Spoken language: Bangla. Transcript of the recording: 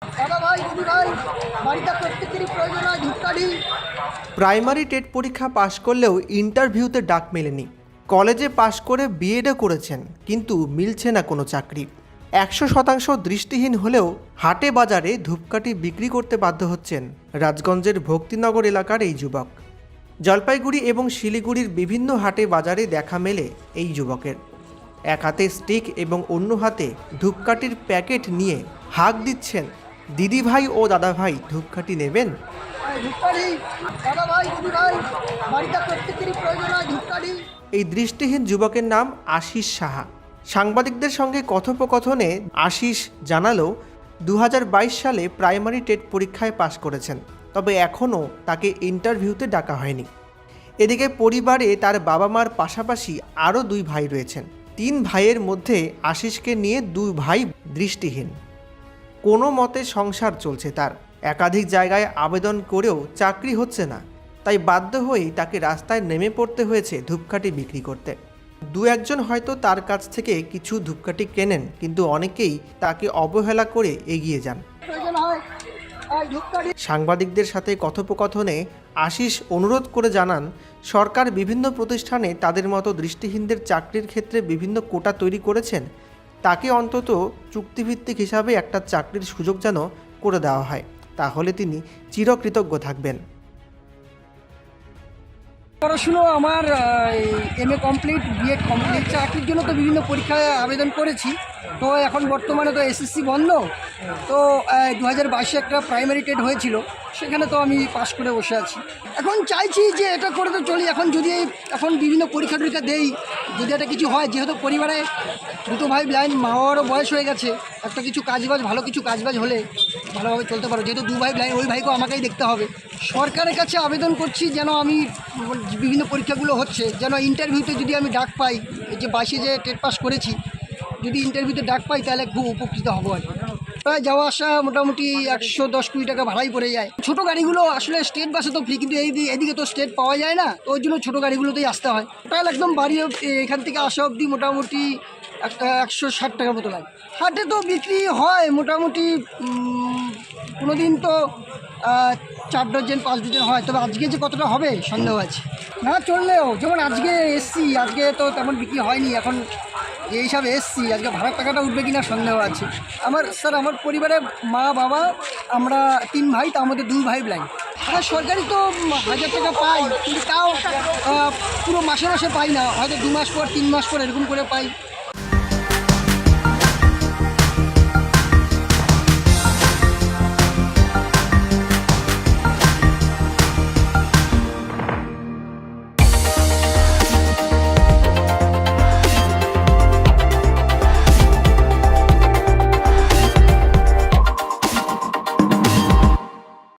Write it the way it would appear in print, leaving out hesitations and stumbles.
দাদা ভাই, দিদি ভাই, বাড়িটা প্রত্যেকেরই প্রয়োজন হয় ধূপকাঠি। প্রাইমারি টেট পরীক্ষা পাশ করলেও ইন্টারভিউতে ডাক মেলেনি। কলেজে পাশ করে বিএডও করেছেন, কিন্তু মিলছে না কোনো চাকরি। 100% দৃষ্টিহীন হলেও হাটে বাজারে ধূপকাঠি বিক্রি করতে বাধ্য হচ্ছেন রাজগঞ্জের ভক্তিনগর এলাকার এই যুবক। জলপাইগুড়ি এবং শিলিগুড়ির বিভিন্ন হাটে বাজারে দেখা মেলে এই যুবকের। এক হাতে স্টিক এবং অন্য হাতে ধূপকাঠির প্যাকেট নিয়ে হাঁক দিচ্ছেন, দিদি ভাই ও দাদা ভাই ধূপকাঠি নেবেন? ধূপকাঠি, দাদা ভাই, দিদি ভাই, বাড়িটা প্রত্যেকেরই প্রয়োজন হয় ধূপকাঠি। এই দৃষ্টিহীন যুবকের নাম আশিস সাহা। সাংবাদিকদের সঙ্গে কথোপকথনে আশিস জানালো 2022 সালে প্রাইমারি টেট পরীক্ষায় পাশ করেছেন, তবে এখনও তাকে ইন্টারভিউতে ডাকা হয়নি। এদিকে পরিবারে তার বাবা মার পাশাপাশি আরও 2 ভাই রয়েছেন। 3 ভাইয়ের মধ্যে আশিসকে নিয়ে 2 ভাই দৃষ্টিহীন। কোনো মতে সংসার চলছে তার। একাধিক জায়গায় আবেদন করেও চাকরি হচ্ছে না, তাই বাধ্য হয়েই তাকে রাস্তায় নেমে পড়তে হয়েছে ধূপকাঠি বিক্রি করতে। 2-1জন হয়তো তার কাছ থেকে কিছু ধূপকাঠি কেনেন, কিন্তু অনেকেই তাকে অবহেলা করে এগিয়ে যান। প্রয়োজন হয় ধূপকাঠি। সাংবাদিকদের সাথে কথোপকথনে আশিস অনুরোধ করে জানান, সরকার বিভিন্ন প্রতিষ্ঠানে তাদের মতো দৃষ্টিহীনদের চাকরির ক্ষেত্রে বিভিন্ন কোটা তৈরি করেছেন, তাকে অন্তত চুক্তিভিত্তিক হিসাবে একটা চাকরির সুযোগ যেন করে দেওয়া হয়, তাহলে তিনি চিরকৃতজ্ঞ থাকবেন। পড়াশুনো আমার MA কমপ্লিট, বিএড কমপ্লিট। চাকরির জন্য তো বিভিন্ন পরীক্ষায় আবেদন করেছি। তো এখন বর্তমানে তো SSC বন্ধ। তো 2022-এ একটা প্রাইমারি টেট হয়েছিল, সেখানে তো আমি পাশ করে বসে আছি। এখন চাইছি যে এটা করে তো চলি। এখন যদি এখন বিভিন্ন পরীক্ষা টরীক্ষা দেই, যদি একটা কিছু হয়, যেহেতু পরিবারে 2 ভাই ব্লাইন্ড, মা বাবারও বয়স হয়ে গেছে, একটা কিছু কাজবাজ, ভালো কিছু কাজবাজ হলে ভালোভাবে চলতে পারো। যেহেতু 2 ভাই ব্লাইন্ড, ওই ভাইকেও আমাকেই দেখতে হবে। সরকারের কাছে আবেদন করছি যেন আমি বিভিন্ন পরীক্ষাগুলো হচ্ছে, যেন ইন্টারভিউতে যদি আমি ডাক পাই, এই যে 22-এ যে টেট পাস করেছি, যদি ইন্টারভিউতে ডাক পাই তাহলে খুব উপকৃত হবো আর কি। প্রায় যাওয়া আসা মোটামুটি 110-20 টাকা ভাড়াই পড়ে যায়। ছোটো গাড়িগুলো আসলে স্টেট বাসে তো ফ্রি, কিন্তু এদিকে তো স্টেট পাওয়া যায় না, তো ওই জন্য ছোটো গাড়িগুলোতেই আসতে হয়। টোটাল একদম বাড়ি এখান থেকে আসা অবধি মোটামুটি একটা 160 টাকার মতো লাগে। হাটে তো বিক্রি হয় মোটামুটি কোনো দিন তো 4 ডজন 5 ডজন হয়, তবে আজকে যে কতটা হবে সন্দেহ আছে। না চললেও, যেমন আজকে এসছি, আজকে তো তেমন বিক্রি হয়নি। এখন যে হিসাবে এসছি, আজকে ভাড়ার টাকাটা উঠবে কিনা সন্দেহ আছে। আমার পরিবারে মা বাবা, আমরা 3 ভাই, তার মধ্যে 2 ভাই ব্লাইন্ড। হ্যাঁ, সরকারি তো 1000 টাকা পাই, কিন্তু তাও পুরো মাসে মাসে পাই না, হয়তো 2 মাস পর 3 মাস পর এরকম করে পাই।